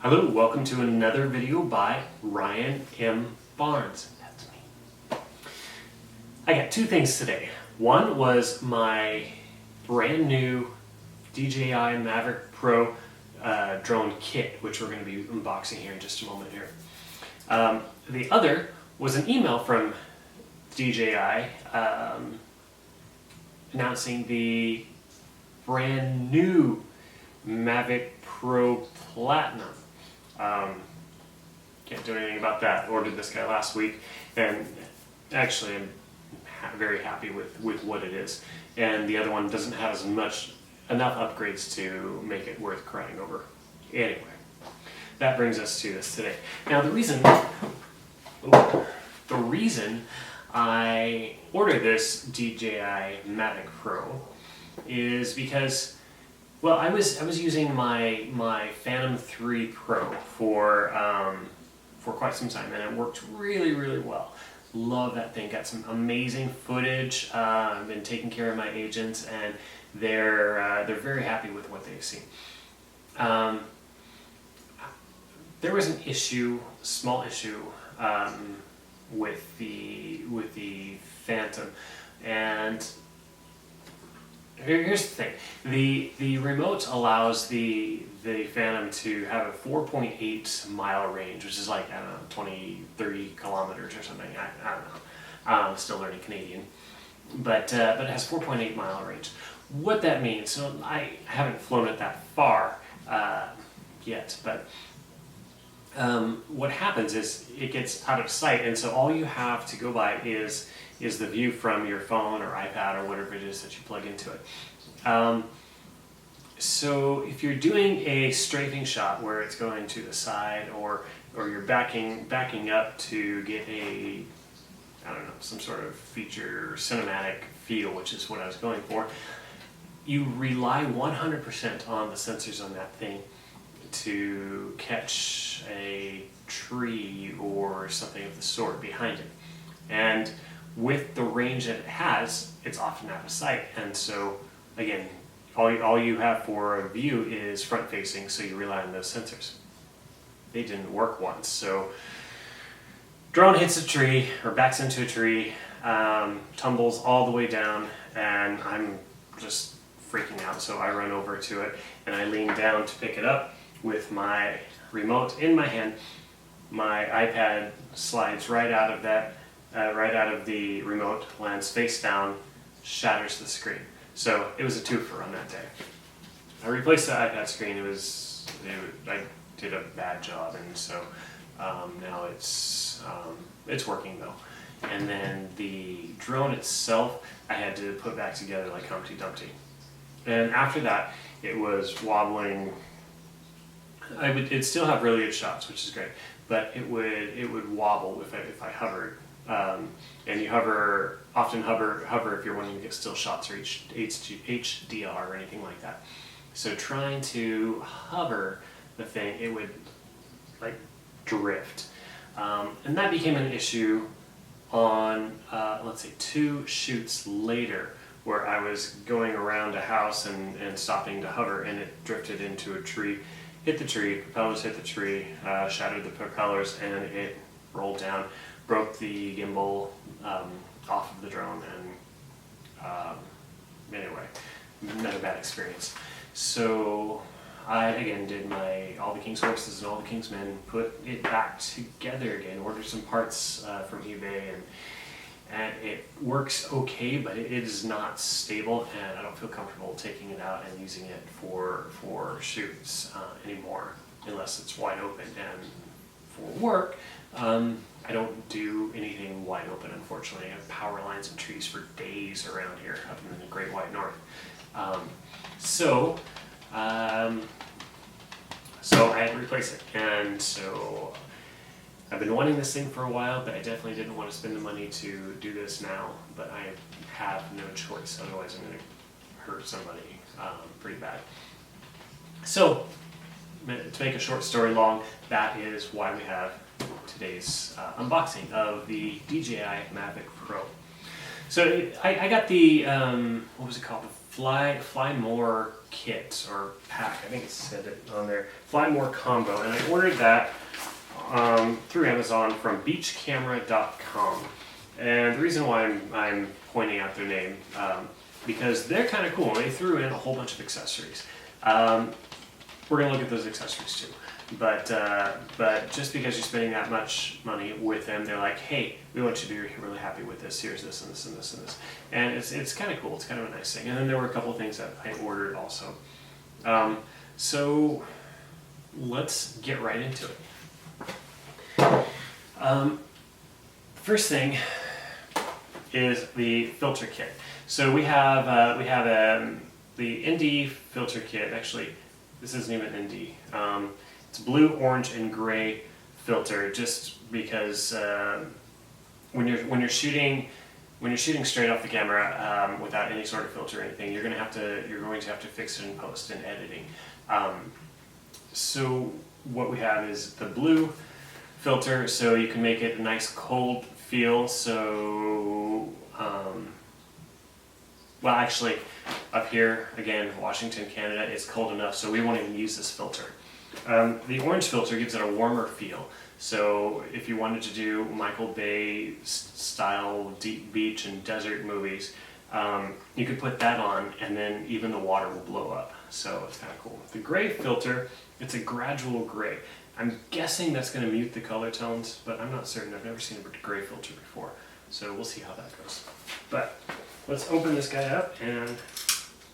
Hello, welcome to another video by Ryan M. Barnes. That's me. I got two things today. One was my brand new DJI Mavic Pro drone kit, which we're going to be unboxing here in just a moment here. The other was an email from DJI announcing the brand new Mavic Pro Platinum. Can't do anything about that. Ordered this guy last week, and actually I'm very happy with what it is. And the other one doesn't have enough upgrades to make it worth crying over. Anyway, that brings us to this today. Now the reason I ordered this DJI Mavic Pro is because, well, I was using my Phantom 3 Pro for quite some time, and it worked really well. Love that thing. Got some amazing footage. I've been taking care of my agents, and they're very happy with what they've seen. There was an issue, small issue, with the Phantom, and here's the thing. The remote allows the Phantom to have a 4.8 mile range, which is like, I don't know, 20, 30 kilometers or something. I don't know. I'm still learning Canadian. But it has 4.8 mile range. What that means, so I haven't flown it that far yet, but what happens is it gets out of sight, and so all you have to go by is the view from your phone or iPad or whatever it is that you plug into it. So if you're doing a strafing shot where it's going to the side, or you're backing up to get a, I don't know, some sort of feature cinematic feel, which is what I was going for, you rely 100% on the sensors on that thing to catch a tree or something of the sort behind it. And with the range that it has, it's often out of sight, and so again, all you have for a view is front facing, so you rely on those sensors. They didn't work once, so drone hits a tree or backs into a tree, tumbles all the way down, and I'm just freaking out. So I run over to it and I lean down to pick it up with my remote in my hand. My iPad slides right out of that. Right out of the remote, lands face down, shatters the screen. So it was a twofer on that day. I replaced the iPad screen. I did a bad job, and so now it's working though. And then the drone itself, I had to put back together like Humpty Dumpty. And after that, it was wobbling. It'd still have really good shots, which is great, but it would wobble if I hovered. And you often hover if you're wanting to get still shots or HDR or anything like that. So trying to hover the thing, it would like drift. And that became an issue on, let's say, 2 shoots later, where I was going around a house and stopping to hover, and it drifted into a tree, hit the tree, propellers hit the tree, shattered the propellers, and it rolled down, broke the gimbal off of the drone, and anyway, another bad experience. So I again did all the King's horses and all the King's men, put it back together again, ordered some parts from eBay, and it works okay, but it is not stable, and I don't feel comfortable taking it out and using it for shoots anymore, unless it's wide open. And for work, I don't do anything wide open, unfortunately. I have power lines and trees for days around here up in the Great White North. So I had to replace it, and so I've been wanting this thing for a while, but I definitely didn't want to spend the money to do this now, but I have no choice, otherwise I'm going to hurt somebody pretty bad. So, to make a short story long, that is why we have today's unboxing of the DJI Mavic Pro. So I got the, what was it called? Fly More kit or pack. I think it said it on there. Fly More combo, and I ordered that through Amazon from beachcamera.com. And the reason why I'm pointing out their name, because they're kind of cool. They threw in a whole bunch of accessories. We're going to look at those accessories too. But just because you're spending that much money with them, they're like, hey, we want you to be really happy with this. Here's this and this and this and this. And it's kind of cool. It's kind of a nice thing. And then there were a couple of things that I ordered also. So let's get right into it. First thing is the filter kit. So we have the ND filter kit. Actually, this isn't even ND. It's blue, orange, and gray filter. Just because when you're shooting straight off the camera without any sort of filter or anything, you're going to have to fix it in post and editing. So what we have is the blue filter, so you can make it a nice cold feel. So well, actually, up here again, Washington, Canada, it's cold enough, so we won't even use this filter. The orange filter gives it a warmer feel. So if you wanted to do Michael Bay style deep beach and desert movies, you could put that on, and then even the water will blow up. So it's kind of cool. The gray filter, it's a gradual gray. I'm guessing that's going to mute the color tones, but I'm not certain. I've never seen a gray filter before, so we'll see how that goes. But let's open this guy up and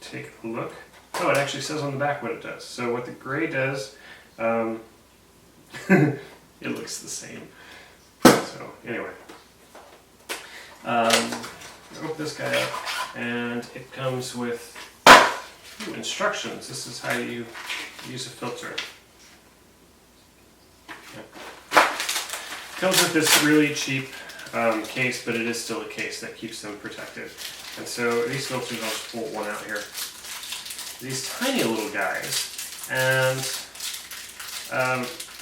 take a look. Oh, it actually says on the back what it does. So what the gray does, it looks the same. So anyway, open this guy up, and it comes with instructions. This is how you use a filter. Comes with this really cheap case, but it is still a case that keeps them protected. And so these filters, I'll just pull one out here. These tiny little guys, and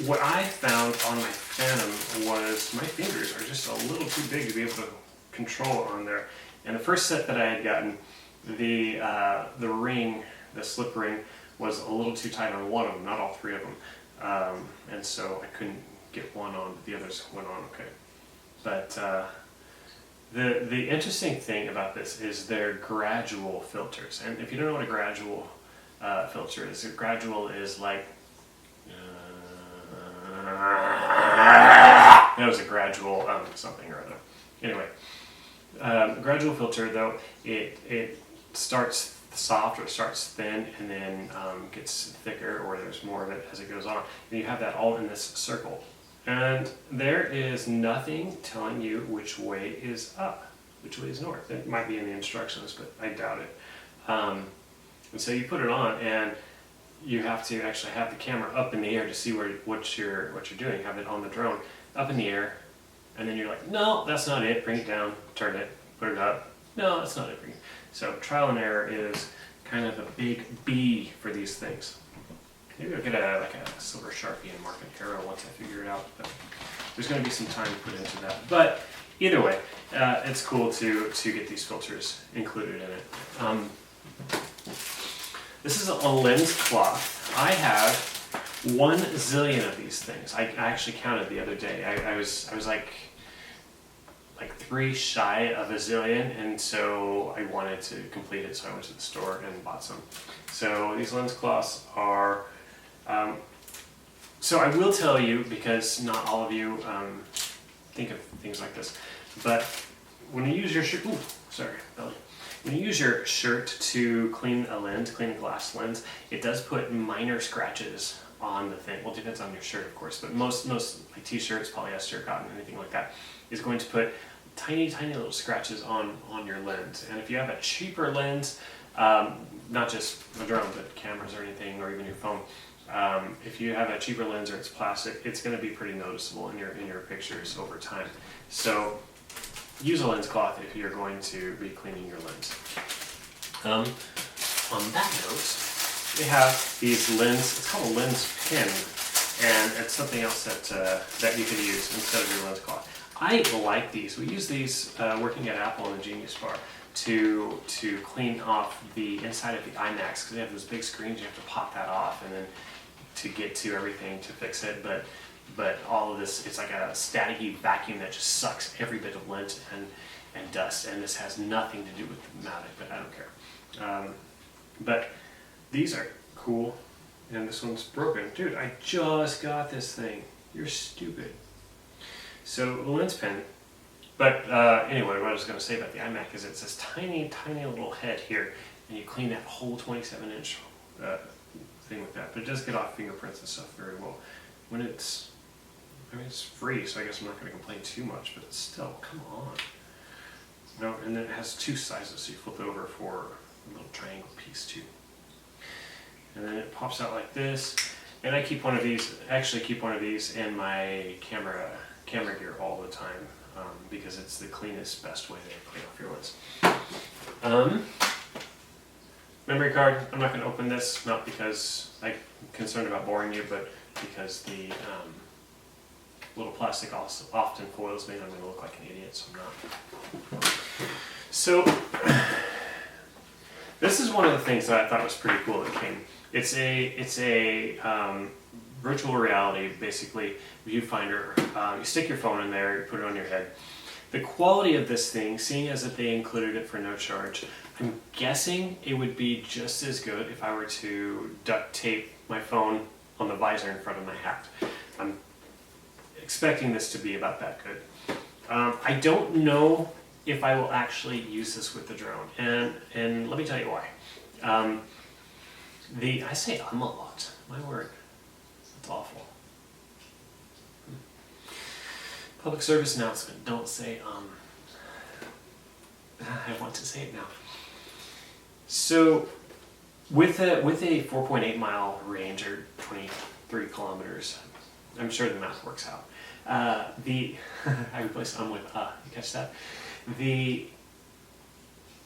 what I found on my Phantom was my fingers are just a little too big to be able to control on there. And the first set that I had gotten, the ring, the slip ring, was a little too tight on one of them, not all three of them. And so I couldn't get one on, but the others went on okay. But the interesting thing about this is they're gradual filters. And if you don't know what a gradual filter is, a gradual is like, that was a gradual something or other. Anyway, gradual filter, though, it starts soft or starts thin and then gets thicker, or there's more of it as it goes on. And you have that all in this circle. And there is nothing telling you which way is up, which way is north. It might be in the instructions, but I doubt it. And so you put it on, and you have to actually have the camera up in the air to see what you're doing. You have it on the drone up in the air, and then you're like, no, that's not it. Bring it down, turn it, put it up. No, that's not it. Bring it. So trial and error is kind of a big B for these things. Maybe I'll get a silver Sharpie and mark an arrow once I figure it out. But there's going to be some time put into that. But either way, it's cool to get these filters included in it. This is a lens cloth. I have 1 zillion of these things. I actually counted the other day. I was like 3 shy of a zillion, and so I wanted to complete it, so I went to the store and bought some. So these lens cloths are, so I will tell you, because not all of you think of things like this, but when you use your shirt, ooh, sorry, belly. When you use your shirt to clean a lens, clean a glass lens, it does put minor scratches on the thing. Well, it depends on your shirt, of course, but most like t-shirts, polyester, cotton, anything like that, is going to put tiny little scratches on your lens. And if you have a cheaper lens, not just a drone, but cameras or anything, or even your phone, if you have a cheaper lens or it's plastic, it's going to be pretty noticeable in your pictures over time. So use a lens cloth if you're going to be cleaning your lens. On that note, we have these lens, it's called a lens pin, and it's something else that you can use instead of your lens cloth. I like these. We use these working at Apple on the Genius Bar. to clean off the inside of the iMacs, because they have those big screens. You have to pop that off, and then to get to everything to fix it. But all of this, it's like a staticky vacuum that just sucks every bit of lint and dust. And this has nothing to do with the Mavic, but I don't care. But these are cool, and this one's broken. Dude, I just got this thing. You're stupid. So the lens pen. But anyway, what I was going to say about the iMac is it's this tiny, tiny little head here, and you clean that whole 27-inch thing with that. But it does get off fingerprints and stuff very well. When it's free, so I guess I'm not going to complain too much, but still, come on. No, and then it has two sizes, so you flip it over for a little triangle piece too. And then it pops out like this. And I keep one of these, in my camera gear all the time, because it's the cleanest, best way to clean off your lens. Memory card, I'm not going to open this, not because I'm concerned about boring you, but because the little plastic also often foils me and I'm going to look like an idiot, so I'm not. So, this is one of the things that I thought was pretty cool that came. It's a virtual reality, basically, viewfinder. You stick your phone in there, you put it on your head. The quality of this thing, seeing as that they included it for no charge, I'm guessing it would be just as good if I were to duct tape my phone on the visor in front of my hat. I'm expecting this to be about that good. I don't know if I will actually use this with the drone, and let me tell you why. I say a lot. My word, it's awful. Public service announcement. Don't say I want to say it now. So, with a 4.8 mile range, or 23 kilometers, I'm sure the math works out. I replaced with you catch that?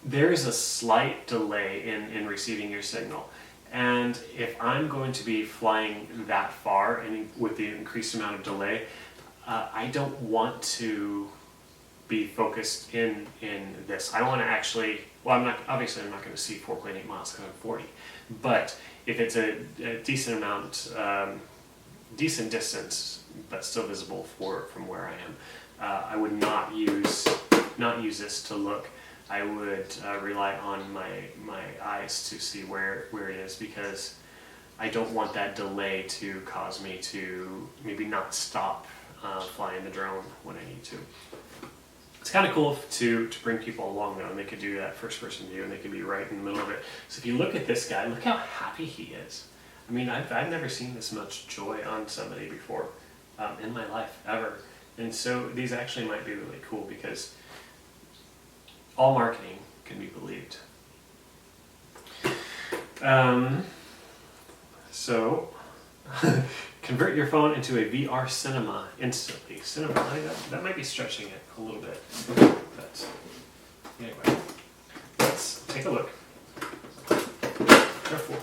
There is a slight delay in receiving your signal. And if I'm going to be flying that far, and with the increased amount of delay, I don't want to be focused in this. I want to actually, well, I'm not going to see 4.8 miles because I'm 40. But if it's a decent amount, decent distance, but still visible from where I am, I would not use this to look. I would rely on my eyes to see where it is, because I don't want that delay to cause me to maybe not stop flying the drone when I need to. It's kind of cool to bring people along though, and they could do that first person view and they could be right in the middle of it. So if you look at this guy, look how happy he is. I mean, I've never seen this much joy on somebody before in my life, ever. And so these actually might be really cool, because all marketing can be believed. So, convert your phone into a VR cinema instantly. Cinema, that might be stretching it a little bit. But anyway, let's take a look. Careful.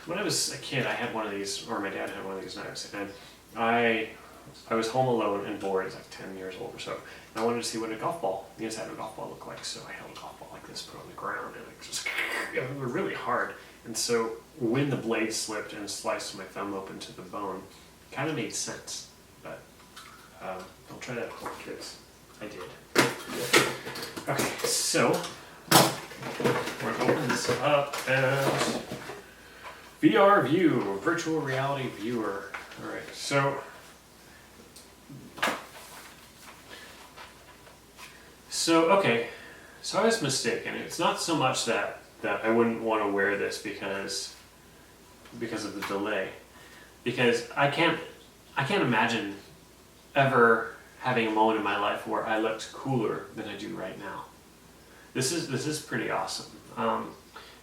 When I was a kid, I had one of these, or my dad had one of these knives, and I was home alone and bored. I was like 10 years old or so. And I wanted to see what a golf ball, the inside of a golf ball looked like. So I held a golf ball like this, put it on the ground, and it was really hard. And so when the blade slipped and sliced my thumb open to the bone, it kind of made sense. But don't try that at home, kids. I did. Okay, so we're going to open this up and VR view, virtual reality viewer. All right, so okay, so I was mistaken. It's not so much that I wouldn't want to wear this because of the delay, because I can't imagine ever having a moment in my life where I looked cooler than I do right now. This is pretty awesome.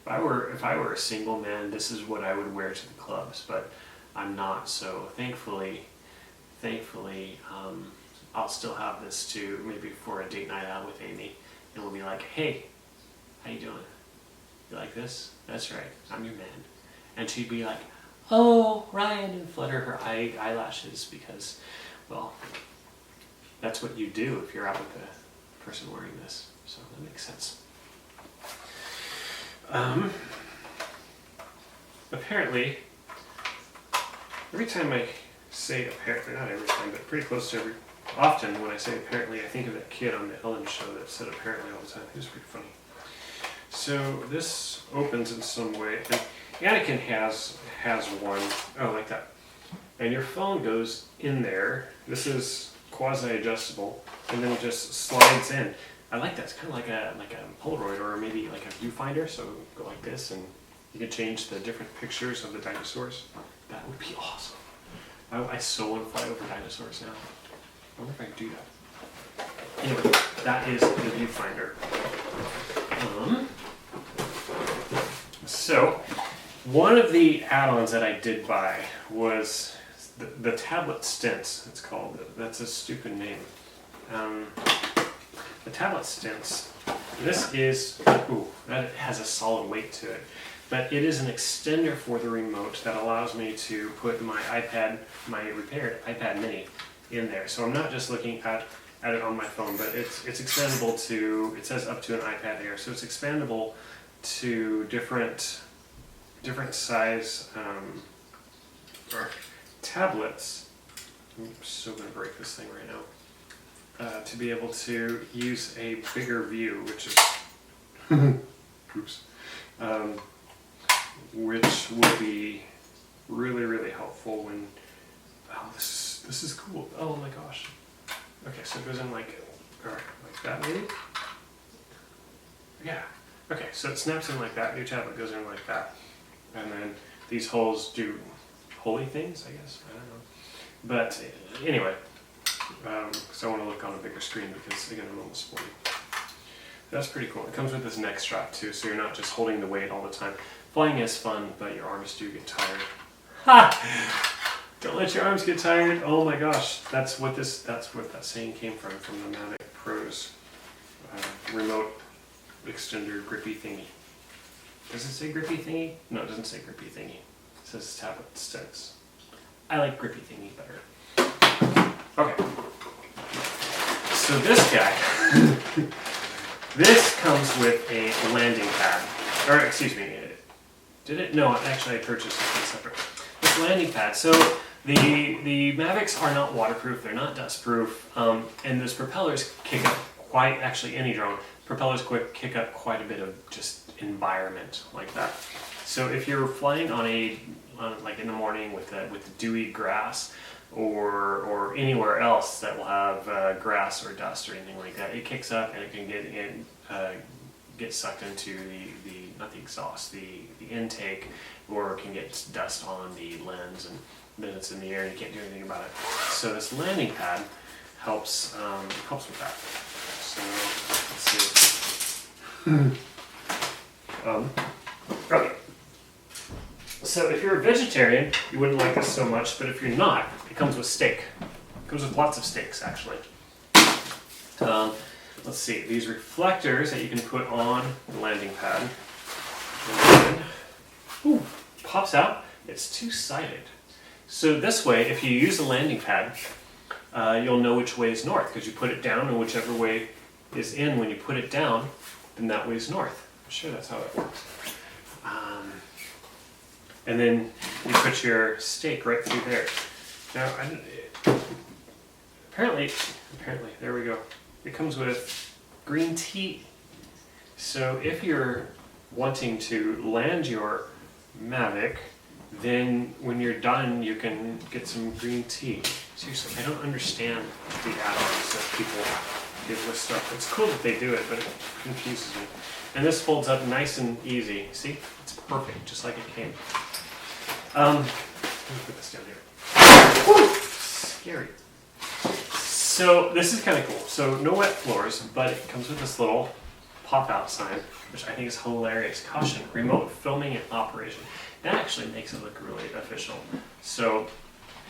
If I were a single man, this is what I would wear to the clubs, but I'm not. So thankfully, I'll still have this to maybe for a date night out with Amy, and we'll be like, hey, how you doing? You like this? That's right, I'm your man. And she'd be like, oh, Ryan, and flutter her eyelashes, because, well, that's what you do if you're out with a person wearing this. So that makes sense. Apparently, every time I say apparently, not every time, but pretty close to often when I say apparently, I think of that kid on the Ellen show that said apparently all the time. He was pretty funny. So this opens in some way, and Anakin has one, oh, like that. And your phone goes in there. This is quasi-adjustable, and then it just slides in. I like that. It's kind of like a Polaroid or maybe like a viewfinder. So go like this, and you can change the different pictures of the dinosaurs. That would be awesome. I so want to fly over dinosaurs now. I wonder if I can do that. Anyway, that is the viewfinder. So, one of the add-ons that I did buy was the tablet stints. It's called. That's a stupid name. The tablet stints. This is that has a solid weight to it, but it is an extender for the remote that allows me to put my iPad, my repaired iPad Mini, in there. So I'm not just looking at it on my phone, but it's expandable to. It says up to an iPad Air, so it's expandable to different size or tablets. I'm so gonna break this thing right now. To be able to use a bigger view, which is oops, which will be really helpful when. Oh, this is cool. Oh my gosh. Okay, so it goes in like that maybe. Yeah. Okay, so it snaps in like that. Your tablet goes in like that, and then these holes do holy things, I guess. I don't know. But anyway, because I want to look on a bigger screen because again I'm almost 40. That's pretty cool. It comes with this neck strap too, so you're not just holding the weight all the time. Flying is fun, but your arms do get tired. Ha! Don't let your arms get tired. Oh my gosh, that's what that saying came from the Mavic Pro's remote extender grippy thingy. Does it say grippy thingy? No, it doesn't say grippy thingy. It says tablet sticks. I like grippy thingy better. Okay. So this guy, this comes with a landing pad. Or excuse me, did it? No, actually I purchased this separate. This landing pad. So the Mavics are not waterproof, they're not dustproof, and those propellers kick up actually any drone, propellers kick up quite a bit of just environment like that. So if you're flying like in the morning with dewy grass or anywhere else that will have grass or dust or anything like that, it kicks up and it can get sucked into not the exhaust, the intake, or it can get dust on the lens, and then it's in the air and you can't do anything about it. So this landing pad helps with that. So let's see. Okay. So if you're a vegetarian, you wouldn't like this so much, but if you're not, it comes with steak. It comes with lots of steaks, actually. Let's see, these reflectors that you can put on the landing pad. And then, pops out. It's two-sided. So this way, if you use the landing pad, you'll know which way is north, because you put it down, and whichever way is in when you put it down, then that way is north. I'm sure that's how it works. And then you put your steak right through there. Now, apparently, there we go. It comes with green tea. So if you're wanting to land your Mavic, then when you're done, you can get some green tea. Seriously, I don't understand the add-ons that people give with stuff. It's cool that they do it, but it confuses me. And this folds up nice and easy. See? It's perfect, just like it came. Let me put this down here. Woo! Scary. So this is kind of cool. So no wet floors, but it comes with this little pop-out sign, which I think is hilarious. Caution, remote filming and operation. That actually makes it look really official. So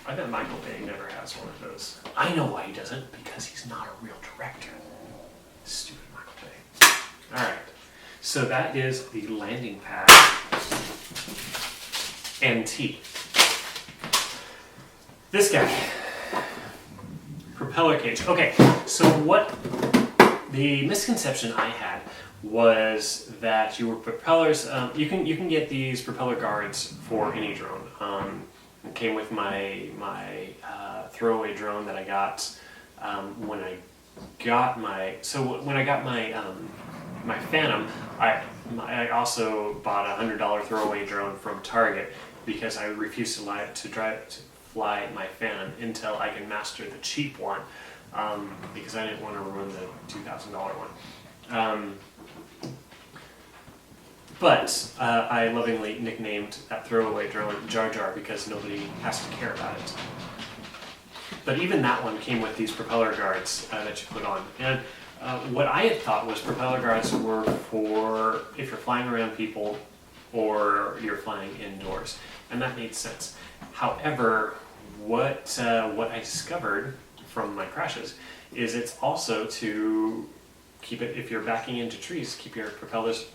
I bet Michael Bay never has one of those. I know why he doesn't, because he's not a real director. Stupid Michael Bay. All right. So that is the landing pad and tea. This guy. Propeller cage. Okay, so what the misconception I had was that your propellers, you can get these propeller guards for any drone. It came with my throwaway drone that I got when I got my my Phantom. I also bought a $100 throwaway drone from Target because I refused to fly my Phantom until I can master the cheap one, because I didn't want to ruin the $2,000 one. But I lovingly nicknamed that throwaway drone Jar Jar because nobody has to care about it. But even that one came with these propeller guards that you put on. And what I had thought was propeller guards were for if you're flying around people or you're flying indoors. And that made sense. However, what I discovered from my crashes is it's also to keep it, if you're backing into trees, keep your propellers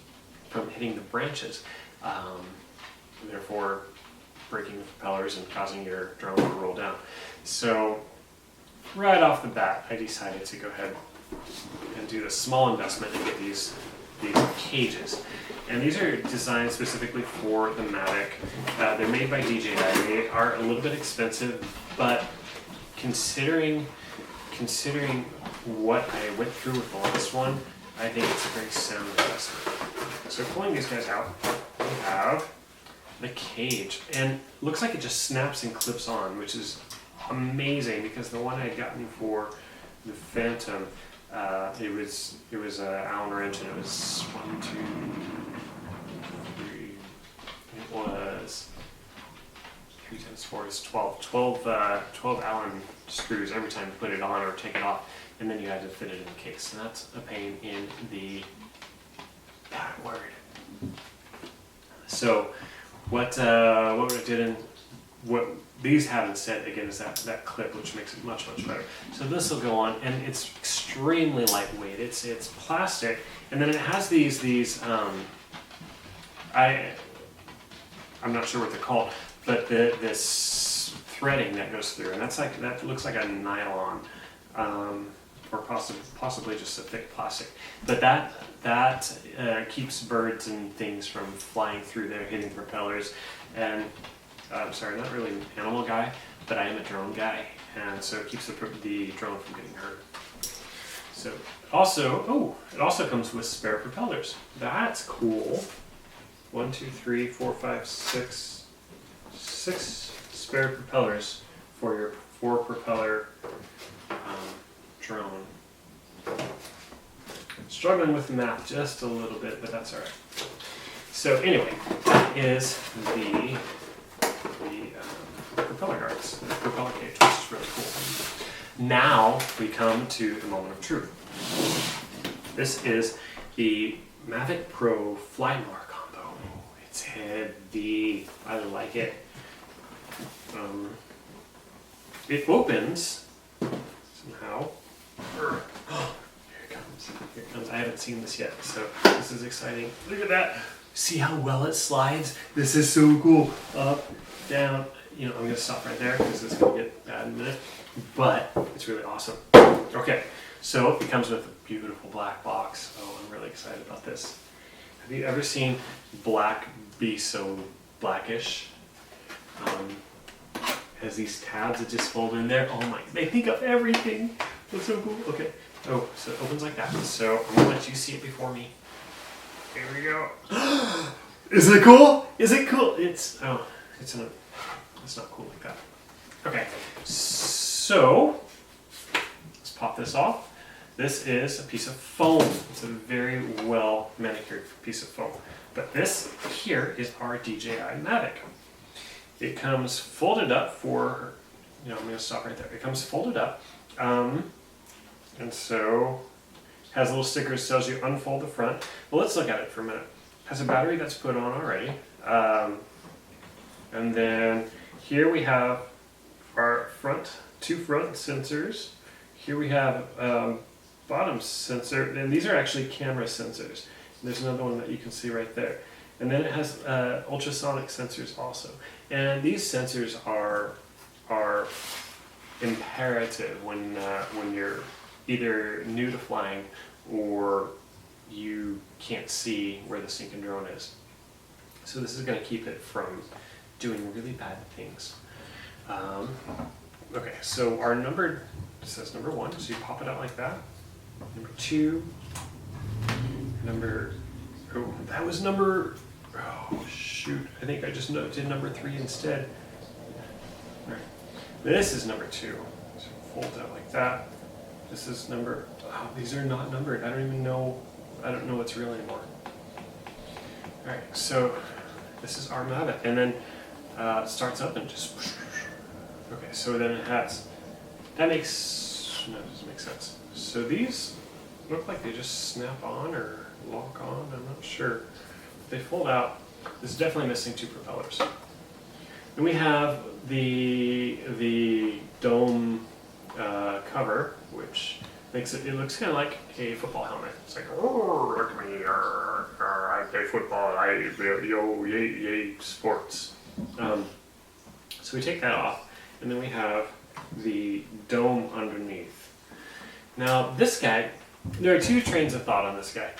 from hitting the branches, therefore breaking the propellers and causing your drone to roll down. So right off the bat, I decided to go ahead and do a small investment and get these cages. And these are designed specifically for the Mavic. They're made by DJI. They are a little bit expensive, but considering what I went through with the last one, I think it's a very sound investment. So pulling these guys out, we have the cage, and it looks like it just snaps and clips on, which is amazing because the one I had gotten for the Phantom, it was an Allen wrench, and it was 1, 2, 3. It was 3 times 4 is 12. 12 Allen screws every time you put it on or take it off, and then you had to fit it in the case, and that's a pain in the word. So what I did, and what these have instead again is that clip, which makes it much better. So this will go on, and it's extremely lightweight. It's plastic, and then it has these I'm not sure what they're called, but this threading that goes through, and that looks like a nylon, or possibly just a thick plastic. But that keeps birds and things from flying through there, hitting the propellers. And I'm sorry, not really an animal guy, but I am a drone guy, and so it keeps the drone from getting hurt. So it also comes with spare propellers. That's cool. 1, 2, 3, 4, 5, 6 spare propellers for your 4-propeller drone. Struggling with the math just a little bit, but that's all right. So anyway, that is the propeller guards, the propeller cage, which is really cool. Now we come to the moment of truth. This is the Mavic Pro Fly Noir combo. It's heavy. I like it. It opens somehow. Here it comes. Here it comes. I haven't seen this yet, so this is exciting. Look at that. See how well it slides? This is so cool. Up, down. I'm going to stop right there because it's going to get bad in a minute. But it's really awesome. Okay, so it comes with a beautiful black box. Oh, I'm really excited about this. Have you ever seen black be so blackish? Has these tabs that just fold in there. Oh my, they think of everything. That's so cool. Okay. Oh, so it opens like that. So I'm going to let you see it before me. Here we go. Is it cool? Is it cool? It's not cool like that. Okay. So let's pop this off. This is a piece of foam. It's a very well manicured piece of foam. But this here is our DJI Mavic. It comes folded up for, I'm going to stop right there. It comes folded up, and so has little stickers, tells you unfold the front. Well, let's look at it for a minute. It has a battery that's put on already, and then here we have our two front sensors. Here we have bottom sensor, and these are actually camera sensors. There's another one that you can see right there. And then it has ultrasonic sensors also. And these sensors are imperative when you're either new to flying or you can't see where the sinking drone is. So this is going to keep it from doing really bad things. Okay, so our number says number 1, so you pop it out like that. Number 2, oh, that was oh shoot, I think I just did number 3 instead. All right. This is number 2, so fold it out like that. This is oh, these are not numbered. I don't know what's real anymore. All right, so this is our Mavic, and then it starts up and just, okay, so then it has, that doesn't make sense. So these look like they just snap on or lock on, I'm not sure. They fold out. This is definitely missing 2 propellers. Then we have the dome cover, which makes it looks kind of like a football helmet. It's like, oh, look at me, I play football, yay, sports. So we take that off, and then we have the dome underneath. Now this guy, there are 2 trains of thought on this guy.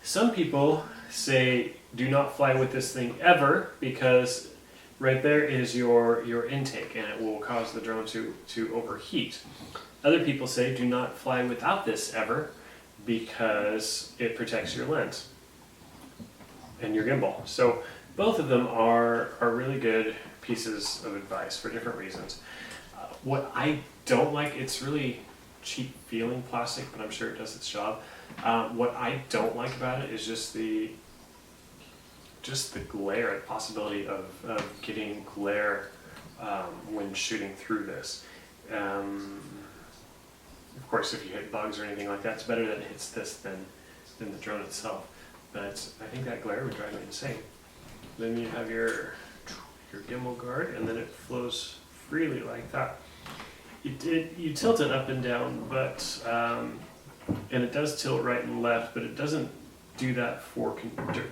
Some people say do not fly with this thing ever, because right there is your intake and it will cause the drone to overheat. Other people say do not fly without this ever, because it protects your lens and your gimbal. So both of them are really good pieces of advice for different reasons. What I don't like, it's really cheap feeling plastic, but I'm sure it does its job. What I don't like about it is just the glare, the possibility of getting glare when shooting through this. Of course, if you hit bugs or anything like that, it's better that it hits this than the drone itself. But I think that glare would drive me insane. Then you have your gimbal guard, and then it flows freely like that. You tilt it up and down, but and it does tilt right and left, but it doesn't do that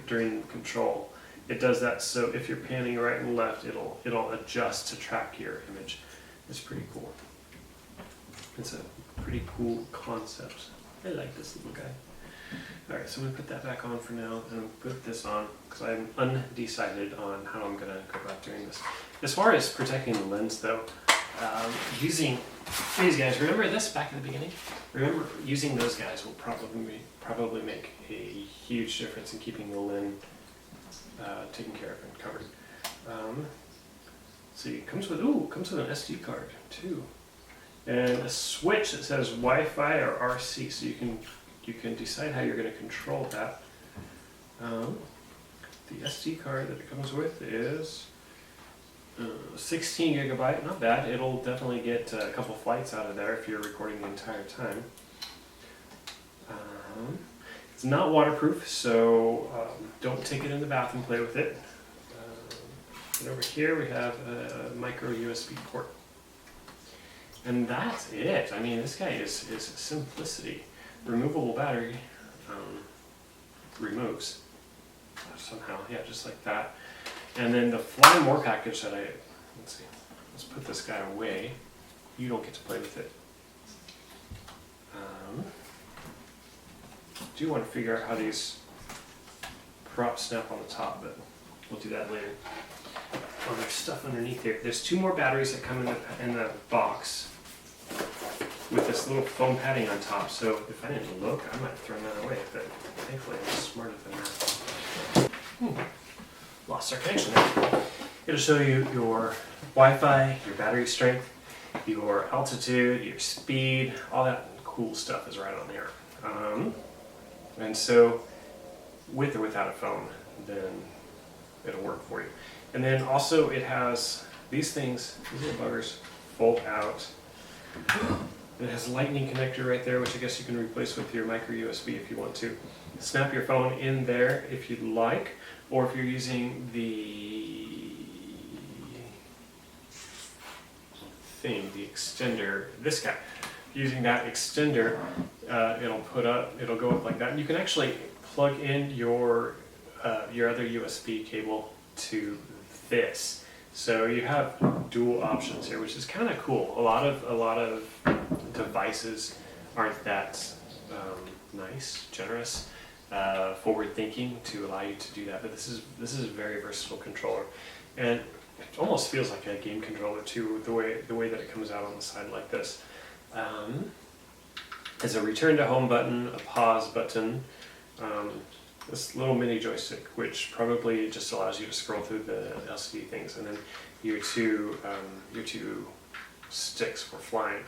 during control. It does that so if you're panning right and left, it'll adjust to track your image. It's pretty cool. It's a pretty cool concept. I like this little guy. All right, so I'm gonna put that back on for now, and I'll put this on because I'm undecided on how I'm gonna go about doing this. As far as protecting the lens, though, using these guys. Remember this back in the beginning? Remember using those guys will probably make a huge difference in keeping the lens taken care of and covered. See, it comes with an SD card too, and a switch that says Wi-Fi or RC, so you can decide how you're going to control that. The SD card that it comes with is 16 gigabyte, not bad. It'll definitely get a couple flights out of there if you're recording the entire time. It's not waterproof, so don't take it in the bath and play with it. And over here we have a micro USB port. And that's it. I mean, this guy is simplicity. Removable battery removes somehow, yeah, just like that. And then the Fly More package that let's put this guy away. You don't get to play with it. Do want to figure out how these props snap on the top, but we'll do that later. Oh, there's stuff underneath here. There's 2 more batteries that come in the box with this little foam padding on top. So if I didn't look, I might have thrown that away, but thankfully I'm smarter than that. Lost our connection there. It'll show you your Wi-Fi, your battery strength, your altitude, your speed, all that cool stuff is right on there. And so, with or without a phone, then it'll work for you. And then also it has these things, these little buggers fold out. It has a lightning connector right there, which I guess you can replace with your micro USB if you want to. Snap your phone in there if you'd like, or if you're using the extender, this guy. Using that extender, it'll go up like that. And you can actually plug in your other USB cable to this. So you have dual options here, which is kind of cool. A lot of devices aren't that nice, generous. forward thinking to allow you to do that. But this is a very versatile controller, and it almost feels like a game controller too, the way that it comes out on the side like this. There's a return to home button, a pause button, this little mini joystick, which probably just allows you to scroll through the LCD things, and then your two sticks for flying.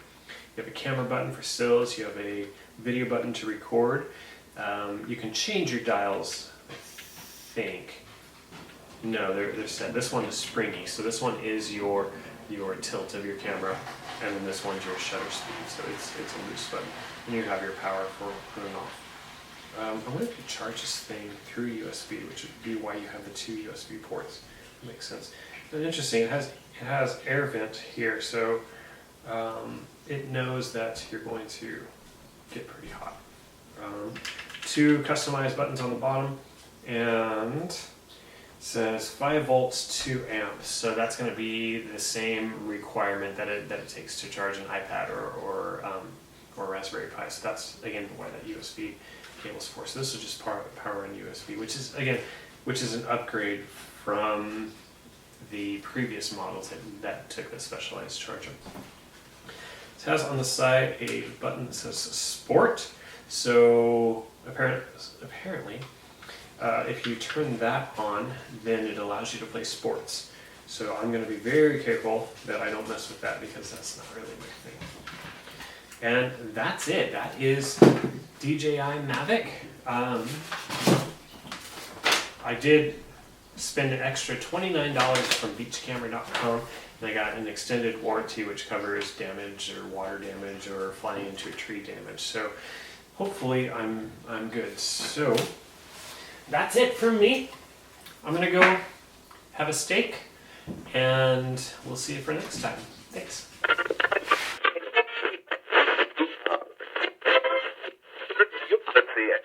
You have a camera button for stills. You have a video button to record. You can change your dials, I think. No, they're set. This one is springy, so this one is your tilt of your camera, and then this one's your shutter speed, so it's a loose button. And you have your power for on and off. I wanted to charge this thing through USB, which would be why you have the two USB ports. That makes sense. And interesting, it has air vent here, so it knows that you're going to get pretty hot. Two customized buttons on the bottom, and it says 5 volts, 2 amps. So that's going to be the same requirement that it takes to charge an iPad or Raspberry Pi. So that's again why that USB cable's for. So this is just power and USB, which is an upgrade from the previous models that took the specialized charger. It has on the side a button that says Sport. So apparently, if you turn that on, then it allows you to play sports. So I'm going to be very careful that I don't mess with that, because that's not really my thing. And that's it. That is DJI Mavic. I did spend an extra $29 from beachcamera.com, and I got an extended warranty which covers damage or water damage or flying into a tree damage. So hopefully I'm good. So that's it from me. I'm gonna go have a steak, and we'll see you for next time. Thanks. Let's see it.